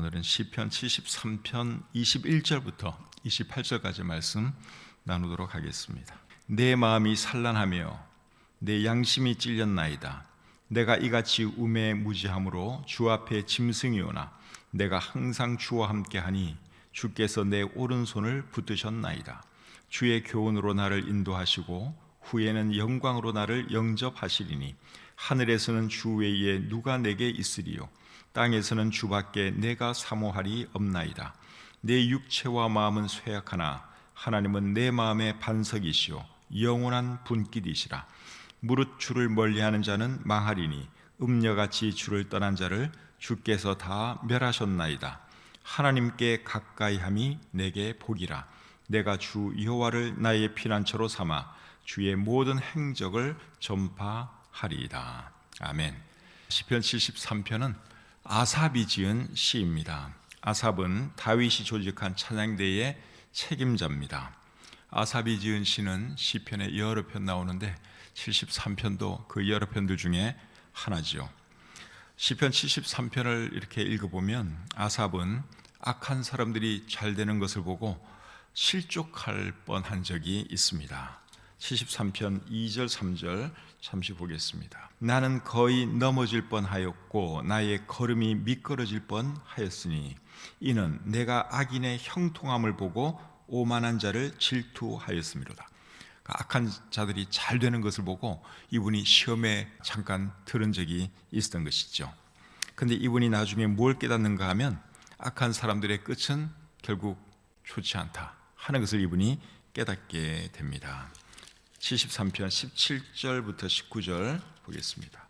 오늘은 시편 73편 21절부터 28절까지 말씀 나누도록 하겠습니다. 내 마음이 산란하며 내 양심이 찔렸나이다. 내가 이같이 우매무지함으로 주 앞에 짐승이 오나 내가 항상 주와 함께하니 주께서 내 오른손을 붙드셨나이다. 주의 교훈으로 나를 인도하시고 후에는 영광으로 나를 영접하시리니 하늘에서는 주 외에 누가 내게 있으리요 땅에서는 주밖에 내가 사모할이 없나이다. 내 육체와 마음은 쇠약하나 하나님은 내 마음의 반석이시요 영원한 분길이시라. 무릇 주를 멀리하는 자는 망하리니 음녀같이 주를 떠난 자를 주께서 다 멸하셨나이다. 하나님께 가까이함이 내게 복이라. 내가 주 여호와를 나의 피난처로 삼아 주의 모든 행적을 전파하리이다. 아멘. 시편 73편은 아삽이 지은 시입니다. 아삽은 다윗이 조직한 찬양대의 책임자입니다. 아삽이 지은 시는 시편에 여러 편 나오는데 73편도 그 여러 편들 중에 하나지요. 시편 73편을 이렇게 읽어보면 아삽은 악한 사람들이 잘 되는 것을 보고 실족할 뻔한 적이 있습니다. 73편 2절 3절 잠시 보겠습니다. 나는 거의 넘어질 뻔하였고 나의 걸음이 미끄러질 뻔하였으니 이는 내가 악인의 형통함을 보고 오만한 자를 질투하였음이로다. 악한 자들이 잘 되는 것을 보고 이분이 시험에 잠깐 들은 적이 있었던 것이죠. 그런데 이분이 나중에 뭘 깨닫는가 하면 악한 사람들의 끝은 결국 좋지 않다 하는 것을 이분이 깨닫게 됩니다. 73편 17절부터 19절 보겠습니다.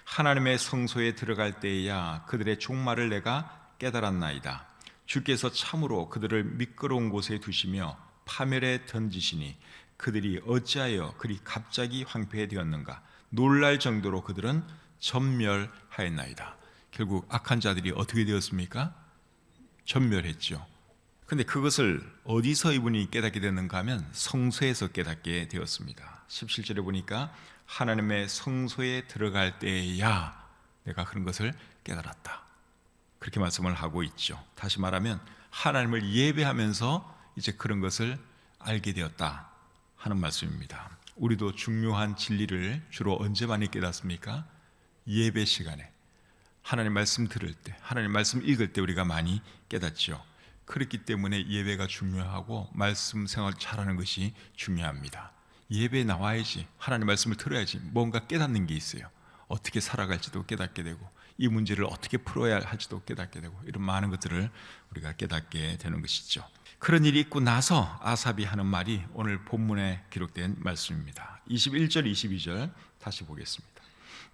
하나님의 성소에 들어갈 때에야 그들의 종말을 내가 깨달았나이다. 주께서 참으로 그들을 미끄러운 곳에 두시며 파멸에 던지시니 그들이 어찌하여 그리 갑자기 황폐되었는가. 놀랄 정도로 그들은 전멸하였나이다. 결국 악한 자들이 어떻게 되었습니까? 전멸했죠. 근데 그것을 어디서 이분이 깨닫게 됐는가 하면 성소에서 깨닫게 되었습니다. 17절에 보니까 하나님의 성소에 들어갈 때야 내가 그런 것을 깨달았다. 그렇게 말씀을 하고 있죠. 다시 말하면 하나님을 예배하면서 이제 그런 것을 알게 되었다 하는 말씀입니다. 우리도 중요한 진리를 주로 언제 많이 깨닫습니까? 예배 시간에 하나님 말씀 들을 때, 하나님 말씀 읽을 때 우리가 많이 깨닫죠. 그렇기 때문에 예배가 중요하고 말씀 생활 잘하는 것이 중요합니다. 예배에 나와야지, 하나님 말씀을 들어야지 뭔가 깨닫는 게 있어요. 어떻게 살아갈지도 깨닫게 되고 이 문제를 어떻게 풀어야 할지도 깨닫게 되고 이런 많은 것들을 우리가 깨닫게 되는 것이죠. 그런 일이 있고 나서 아삽이 하는 말이 오늘 본문에 기록된 말씀입니다. 21절 22절 다시 보겠습니다.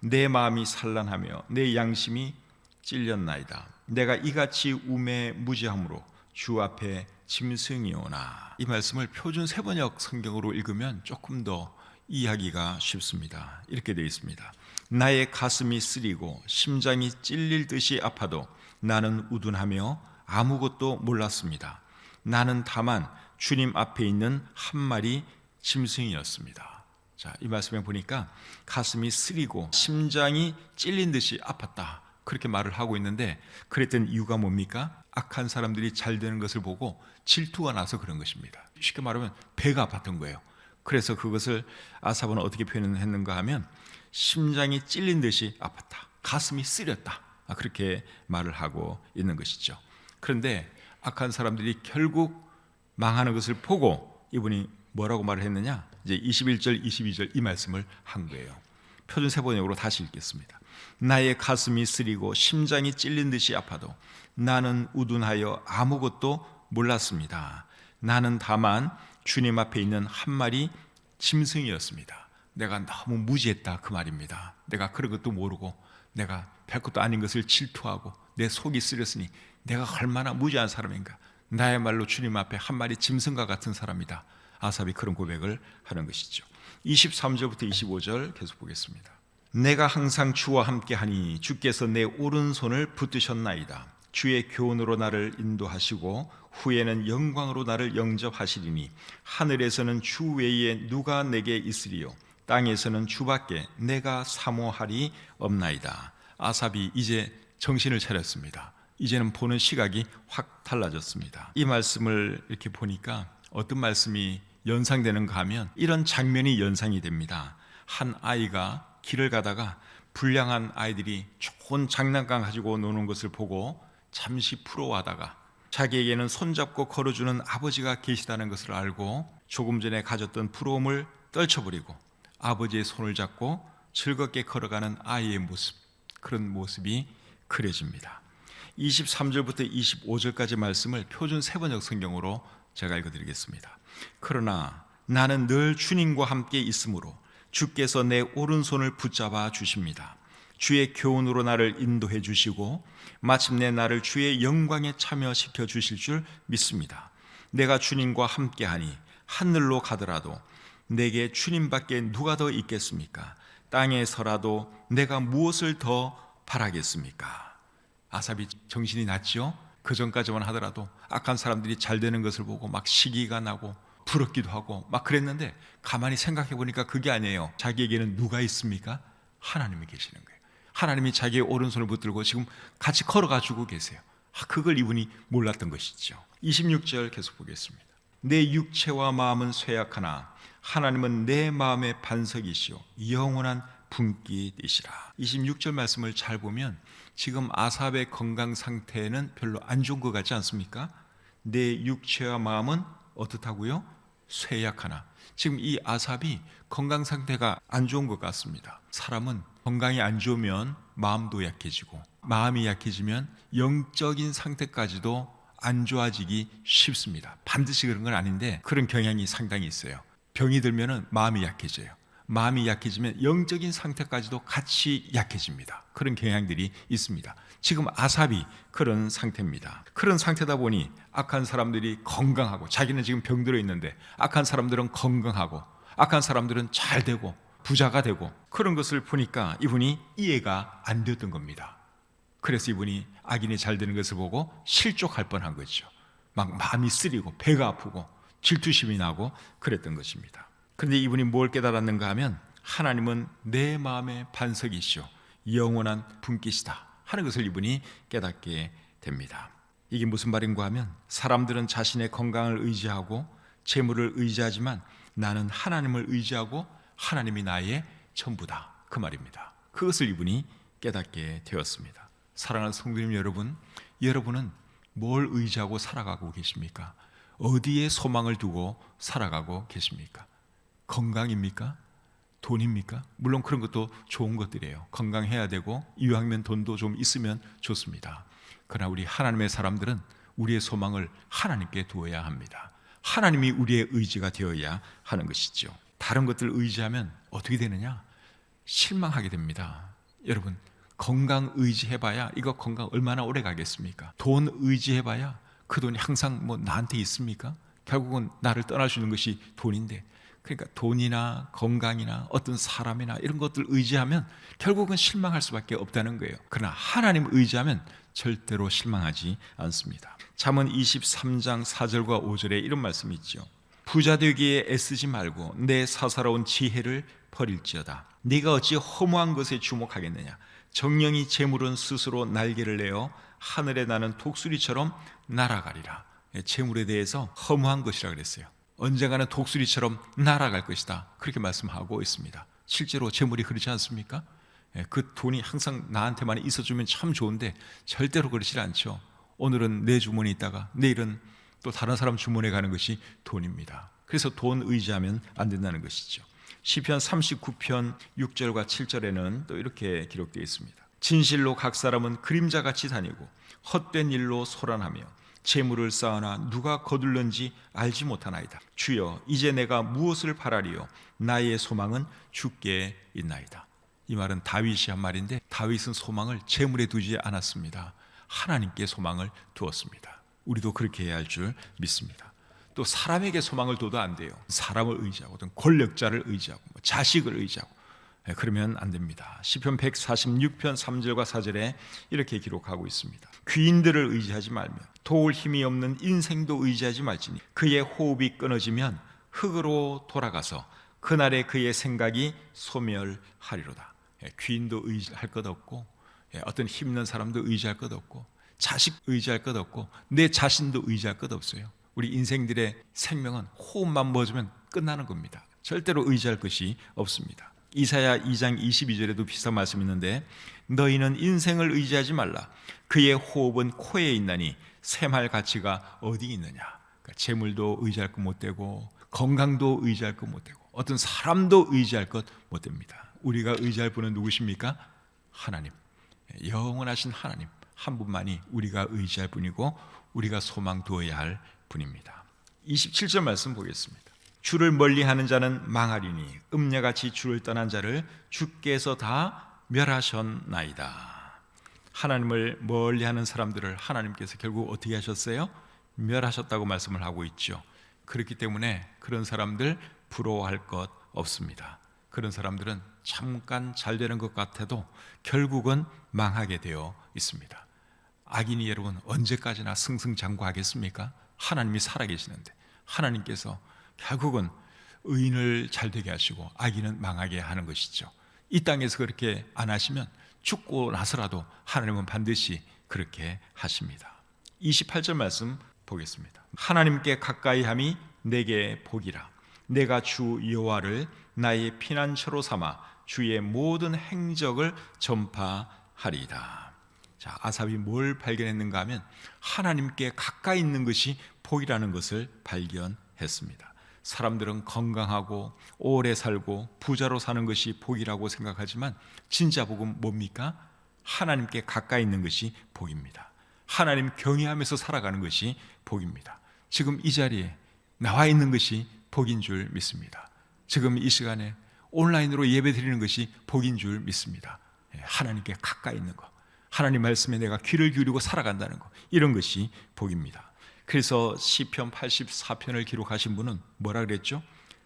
내 마음이 산란하며 내 양심이 찔렸나이다. 내가 이같이 우매무지함으로 주 앞에 짐승이 오나. 이 말씀을 표준 세번역 성경으로 읽으면 조금 더 이해하기가 쉽습니다. 이렇게 되어 있습니다. 나의 가슴이 쓰리고 심장이 찔릴 듯이 아파도 나는 우둔하며 아무것도 몰랐습니다. 나는 다만 주님 앞에 있는 한 마리 짐승이었습니다. 자, 이 말씀에 보니까 가슴이 쓰리고 심장이 찔린 듯이 아팠다 그렇게 말을 하고 있는데 그랬던 이유가 뭡니까? 악한 사람들이 잘 되는 것을 보고 질투가 나서 그런 것입니다. 쉽게 말하면 배가 아팠던 거예요. 그래서 그것을 아삽은 어떻게 표현했는가 하면 심장이 찔린 듯이 아팠다, 가슴이 쓰렸다 그렇게 말을 하고 있는 것이죠. 그런데 악한 사람들이 결국 망하는 것을 보고 이분이 뭐라고 말을 했느냐, 이제 21절 22절 이 말씀을 한 거예요. 표준 세번역으로 다시 읽겠습니다. 나의 가슴이 쓰리고 심장이 찔린 듯이 아파도 나는 우둔하여 아무것도 몰랐습니다. 나는 다만 주님 앞에 있는 한 마리 짐승이었습니다. 내가 너무 무지했다 그 말입니다. 내가 그런 것도 모르고 내가 별것도 아닌 것을 질투하고 내 속이 쓰렸으니 내가 얼마나 무지한 사람인가. 나야말로 주님 앞에 한 마리 짐승과 같은 사람이다. 아삽이 그런 고백을 하는 것이죠. 23절부터 25절 계속 보겠습니다. 내가 항상 주와 함께하니 주께서 내 오른손을 붙드셨나이다. 주의 교훈으로 나를 인도하시고 후에는 영광으로 나를 영접하시리니 하늘에서는 주 외에 누가 내게 있으리요 땅에서는 주밖에 내가 사모할이 없나이다. 아삽이 이제 정신을 차렸습니다. 이제는 보는 시각이 확 달라졌습니다. 이 말씀을 이렇게 보니까 어떤 말씀이 연상되는가 하면 이런 장면이 연상이 됩니다. 한 아이가 길을 가다가 불량한 아이들이 좋은 장난감 가지고 노는 것을 보고 잠시 부러워하다가 자기에게는 손잡고 걸어주는 아버지가 계시다는 것을 알고 조금 전에 가졌던 부러움을 떨쳐버리고 아버지의 손을 잡고 즐겁게 걸어가는 아이의 모습, 그런 모습이 그려집니다. 23절부터 25절까지 말씀을 표준 세번역 성경으로 제가 읽어드리겠습니다. 그러나 나는 늘 주님과 함께 있으므로 주께서 내 오른손을 붙잡아 주십니다. 주의 교훈으로 나를 인도해 주시고 마침내 나를 주의 영광에 참여시켜 주실 줄 믿습니다. 내가 주님과 함께하니 하늘로 가더라도 내게 주님밖에 누가 더 있겠습니까? 땅에서라도 내가 무엇을 더 바라겠습니까? 아삽이 정신이 났죠. 그 전까지만 하더라도 악한 사람들이 잘 되는 것을 보고 막 시기가 나고 부럽기도 하고 막 그랬는데 가만히 생각해 보니까 그게 아니에요. 자기에게는 누가 있습니까? 하나님이 계시는 거예요. 하나님이 자기의 오른손을 붙들고 지금 같이 걸어가지고 계세요. 그걸 이분이 몰랐던 것이죠. 26절 계속 보겠습니다. 내 육체와 마음은 쇠약하나 하나님은 내 마음의 반석이시오 영원한 분깃이시라. 26절 말씀을 잘 보면 지금 아삽의 건강 상태는 별로 안 좋은 것 같지 않습니까? 내 육체와 마음은 어떻다고요? 쇠약하나. 지금 이 아삽이 건강 상태가 안 좋은 것 같습니다. 사람은 건강이 안 좋으면 마음도 약해지고 마음이 약해지면 영적인 상태까지도 안 좋아지기 쉽습니다. 반드시 그런 건 아닌데 그런 경향이 상당히 있어요. 병이 들면은 마음이 약해져요. 마음이 약해지면 영적인 상태까지도 같이 약해집니다. 그런 경향들이 있습니다. 지금 아삽이 그런 상태입니다. 그런 상태다 보니 악한 사람들이 건강하고 자기는 지금 병들어 있는데 악한 사람들은 건강하고 악한 사람들은 잘 되고 부자가 되고 그런 것을 보니까 이분이 이해가 안 되었던 겁니다. 그래서 이분이 악인이 잘 되는 것을 보고 실족할 뻔한 거죠. 막 마음이 쓰리고 배가 아프고 질투심이 나고 그랬던 것입니다. 그런데 이분이 뭘 깨달았는가 하면 하나님은 내 마음의 반석이시오 영원한 분깃이다 하는 것을 이분이 깨닫게 됩니다. 이게 무슨 말인가 하면 사람들은 자신의 건강을 의지하고 재물을 의지하지만 나는 하나님을 의지하고 하나님이 나의 전부다 그 말입니다. 그것을 이분이 깨닫게 되었습니다. 사랑하는 성도님 여러분, 여러분은 뭘 의지하고 살아가고 계십니까? 어디에 소망을 두고 살아가고 계십니까? 건강입니까? 돈입니까? 물론 그런 것도 좋은 것들이에요. 건강해야 되고 이왕이면 돈도 좀 있으면 좋습니다. 그러나 우리 하나님의 사람들은 우리의 소망을 하나님께 두어야 합니다. 하나님이 우리의 의지가 되어야 하는 것이죠. 다른 것들을 의지하면 어떻게 되느냐? 실망하게 됩니다. 여러분, 건강 의지해봐야 이거 건강 얼마나 오래 가겠습니까? 돈 의지해봐야 그 돈이 항상 뭐 나한테 있습니까? 결국은 나를 떠날 수 있는 것이 돈인데, 그러니까 돈이나 건강이나 어떤 사람이나 이런 것들 의지하면 결국은 실망할 수밖에 없다는 거예요. 그러나 하나님 의지하면 절대로 실망하지 않습니다. 잠언 23장 4절과 5절에 이런 말씀이 있죠. 부자 되기에 애쓰지 말고 내 사사로운 지혜를 버릴지어다. 네가 어찌 허무한 것에 주목하겠느냐. 정령이 재물은 스스로 날개를 내어 하늘에 나는 독수리처럼 날아가리라. 재물에 대해서 허무한 것이라 그랬어요. 언젠가는 독수리처럼 날아갈 것이다. 그렇게 말씀하고 있습니다. 실제로 재물이 그렇지 않습니까? 그 돈이 항상 나한테만 있어주면 참 좋은데 절대로 그렇지 않죠. 오늘은 내 주머니에 있다가 내일은 또 다른 사람 주머니에 가는 것이 돈입니다. 그래서 돈 의지하면 안 된다는 것이죠. 시편 39편 6절과 7절에는 또 이렇게 기록되어 있습니다. 진실로 각 사람은 그림자같이 다니고 헛된 일로 소란하며 재물을 쌓아나 누가 거둘는지 알지 못하나이다. 주여, 이제 내가 무엇을 바라리요? 나의 소망은 주께 있나이다. 이 말은 다윗이 한 말인데 다윗은 소망을 재물에 두지 않았습니다. 하나님께 소망을 두었습니다. 우리도 그렇게 해야 할 줄 믿습니다. 또 사람에게 소망을 둬도 안 돼요. 사람을 의지하고 어떤 권력자를 의지하고 자식을 의지하고 그러면 안 됩니다. 시편 146편 3절과 4절에 이렇게 기록하고 있습니다. 귀인들을 의지하지 말며 도울 힘이 없는 인생도 의지하지 말지니 그의 호흡이 끊어지면 흙으로 돌아가서 그날에 그의 생각이 소멸하리로다. 귀인도 의지할 것 없고 어떤 힘있는 사람도 의지할 것 없고 자식 의지할 것 없고 내 자신도 의지할 것 없어요. 우리 인생들의 생명은 호흡만 멎으면 끝나는 겁니다. 절대로 의지할 것이 없습니다. 이사야 2장 22절에도 비슷한 말씀이 있는데 너희는 인생을 의지하지 말라. 그의 호흡은 코에 있나니 샘할 가치가 어디 있느냐. 그러니까 재물도 의지할 것 못 되고 건강도 의지할 것 못 되고 어떤 사람도 의지할 것 못 됩니다. 우리가 의지할 분은 누구십니까? 하나님, 영원하신 하나님 한 분만이 우리가 의지할 분이고 우리가 소망 두어야 할 분입니다. 27절 말씀 보겠습니다. 주를 멀리하는 자는 망하리니 음녀같이 주를 떠난 자를 주께서 다 멸하셨나이다. 하나님을 멀리하는 사람들을 하나님께서 결국 어떻게 하셨어요? 멸하셨다고 말씀을 하고 있죠. 그렇기 때문에 그런 사람들 부러워할 것 없습니다. 그런 사람들은 잠깐 잘 되는 것 같아도 결국은 망하게 되어 있습니다. 악인이 여러분 언제까지나 승승장구하겠습니까? 하나님이 살아계시는데 하나님께서 결국은 의인을 잘 되게 하시고 악인은 망하게 하는 것이죠. 이 땅에서 그렇게 안 하시면 죽고 나서라도 하나님은 반드시 그렇게 하십니다. 28절 말씀 보겠습니다. 하나님께 가까이함이 내게 복이라. 내가 주 여호와를 나의 피난처로 삼아 주의 모든 행적을 전파하리이다. 자, 아삽이 뭘 발견했는가 하면 하나님께 가까이 있는 것이 복이라는 것을 발견했습니다. 사람들은 건강하고 오래 살고 부자로 사는 것이 복이라고 생각하지만 진짜 복은 뭡니까? 하나님께 가까이 있는 것이 복입니다. 하나님 경외하면서 살아가는 것이 복입니다. 지금 이 자리에 나와 있는 것이 복인 줄 믿습니다. 지금 이 시간에 온라인으로 예배 드리는 것이 복인 줄 믿습니다. 하나님께 가까이 있는 것, 하나님 말씀에 내가 귀를 기울이고 살아간다는 것, 이런 것이 복입니다. 그래서 시편 84편을 기록하신 분은 뭐라 그랬죠?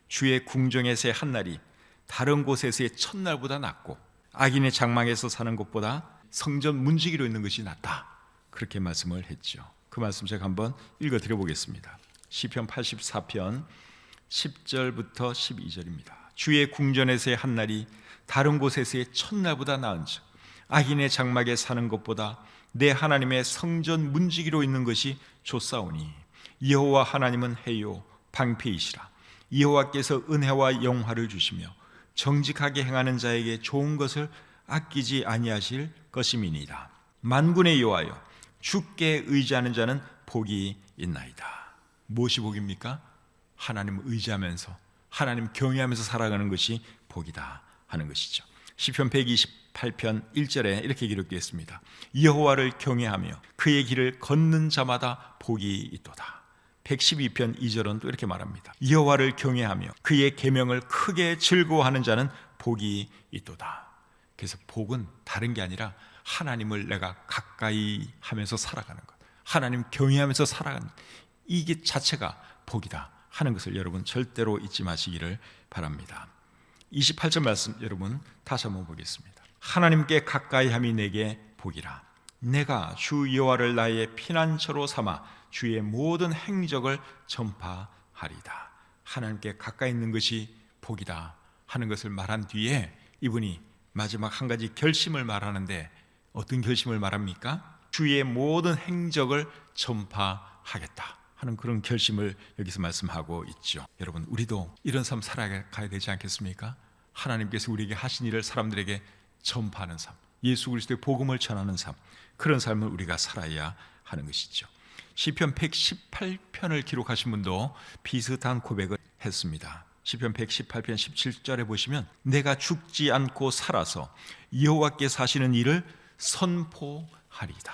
주의 궁정에서의 한날이 다른 곳에서의 첫날보다 낫고 악인의 장막에서 사는 것보다 성전 문지기로 있는 것이 낫다, 그렇게 말씀을 했죠. 그 말씀 제가 한번 읽어드려 보겠습니다. 시편 84편 10절부터 12절입니다. 주의 궁전에서의 한날이 다른 곳에서의 첫날보다 나은즉 악인의 장막에 사는 것보다 내 하나님의 성전 문지기로 있는 것이 좋사오니 여호와 하나님은 해요 방패이시라. 여호와께서 은혜와 영화를 주시며 정직하게 행하는 자에게 좋은 것을 아끼지 아니하실 것임이니이다. 만군의 여호와여, 주께 의지하는 자는 복이 있나이다. 무엇이 복입니까? 하나님을 의지하면서 하나님 경외하면서 살아가는 것이 복이다 하는 것이죠. 시편 128편 1절에 이렇게 기록되어 있습니다. 여호와를 경외하며 그의 길을 걷는 자마다 복이 있도다. 112편 2절은 또 이렇게 말합니다. 여호와를 경외하며 그의 계명을 크게 즐거워하는 자는 복이 있도다. 그래서 복은 다른 게 아니라 하나님을 내가 가까이 하면서 살아가는 것, 하나님 경외하면서 살아가는 것, 이게 자체가 복이다 하는 것을 여러분 절대로 잊지 마시기를 바랍니다. 28절 말씀 여러분 다시 한번 보겠습니다. 하나님께 가까이함이 내게 복이라. 내가 주 여호와를 나의 피난처로 삼아 주의 모든 행적을 전파하리다. 하나님께 가까이 있는 것이 복이다 하는 것을 말한 뒤에 이분이 마지막 한 가지 결심을 말하는데 어떤 결심을 말합니까? 주의 모든 행적을 전파하겠다 하는 그런 결심을 여기서 말씀하고 있죠. 여러분 우리도 이런 삶 살아가야 되지 않겠습니까? 하나님께서 우리에게 하신 일을 사람들에게 전파하는 삶, 예수 그리스도의 복음을 전하는 삶, 그런 삶을 우리가 살아야 하는 것이죠. 시편 118편을 기록하신 분도 비슷한 고백을 했습니다. 시편 118편 17절에 보시면 내가 죽지 않고 살아서 여호와께서 하시는 일을 선포하리다.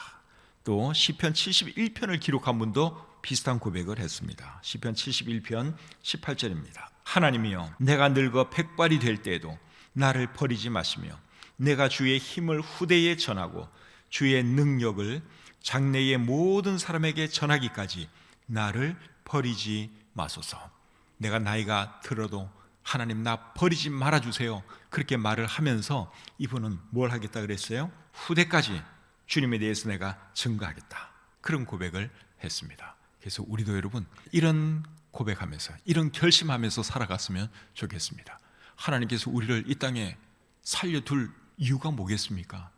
또 시편 71편을 기록한 분도 비슷한 고백을 했습니다. 시편 71편 18절입니다. 하나님이여, 내가 늙어 백발이 될 때에도 나를 버리지 마시며 내가 주의 힘을 후대에 전하고 주의 능력을 장래의 모든 사람에게 전하기까지 나를 버리지 마소서. 내가 나이가 들어도 하나님 나 버리지 말아주세요, 그렇게 말을 하면서 이분은 뭘 하겠다 그랬어요? 후대까지 주님에 대해서 내가 증거하겠다, 그런 고백을 했습니다. 그래서 우리도 여러분 이런 고백하면서 이런 결심하면서 살아갔으면 좋겠습니다. 하나님께서 우리를 이 땅에 살려둘 이유가 뭐겠습니까?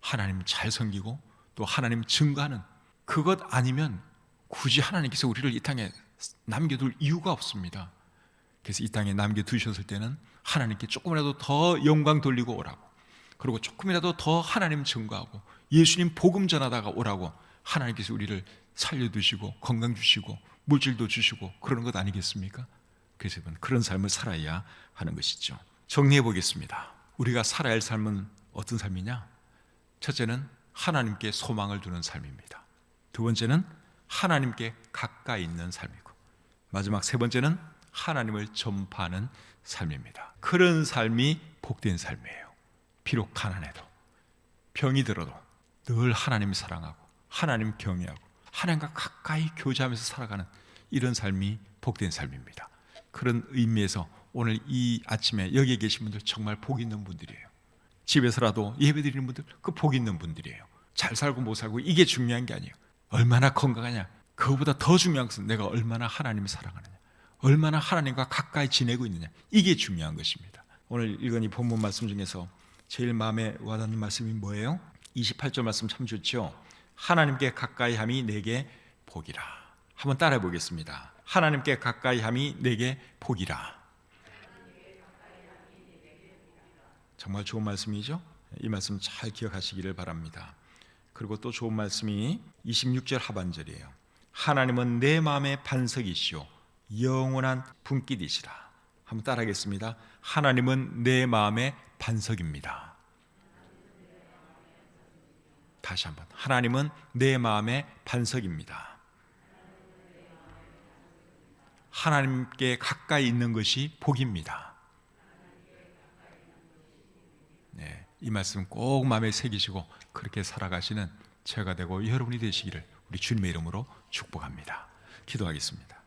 하나님 잘 섬기고 또 하나님 증거하는 그것 아니면 굳이 하나님께서 우리를 이 땅에 남겨둘 이유가 없습니다. 그래서 이 땅에 남겨두셨을 때는 하나님께 조금이라도 더 영광 돌리고 오라고, 그리고 조금이라도 더 하나님 증거하고 예수님 복음 전하다가 오라고 하나님께서 우리를 살려두시고 건강 주시고 물질도 주시고 그러는 것 아니겠습니까? 그래서 여러분, 그런 삶을 살아야 하는 것이죠. 정리해 보겠습니다. 우리가 살아야 할 삶은 어떤 삶이냐? 첫째는 하나님께 소망을 두는 삶입니다. 두 번째는 하나님께 가까이 있는 삶이고, 마지막 세 번째는 하나님을 전파하는 삶입니다. 그런 삶이 복된 삶이에요. 비록 가난해도, 병이 들어도 늘 하나님 사랑하고 하나님 경외하고 하나님과 가까이 교제하면서 살아가는 이런 삶이 복된 삶입니다. 그런 의미에서 오늘 이 아침에 여기에 계신 분들 정말 복 있는 분들이에요. 집에서라도 예배드리는 분들 그 복 있는 분들이에요. 잘 살고 못 살고 이게 중요한 게 아니에요. 얼마나 건강하냐, 그거보다 더 중요한 것은 내가 얼마나 하나님을 사랑하느냐, 얼마나 하나님과 가까이 지내고 있느냐, 이게 중요한 것입니다. 오늘 읽은 이 본문 말씀 중에서 제일 마음에 와닿는 말씀이 뭐예요? 28절 말씀 참 좋죠. 하나님께 가까이함이 내게 복이라. 한번 따라해 보겠습니다. 하나님께 가까이함이 내게 복이라. 정말 좋은 말씀이죠. 이 말씀 잘 기억하시기를 바랍니다. 그리고 또 좋은 말씀이 26절 하반절이에요. 하나님은 내 마음의 반석이시오 영원한 분깃이시라. 한번 따라하겠습니다. 하나님은 내 마음의 반석입니다. 다시 한번. 하나님은 내 마음의 반석입니다. 하나님께 가까이 있는 것이 복입니다. 네, 이 말씀 꼭 마음에 새기시고 그렇게 살아가시는 제가 되고 여러분이 되시기를 우리 주님의 이름으로 축복합니다. 기도하겠습니다.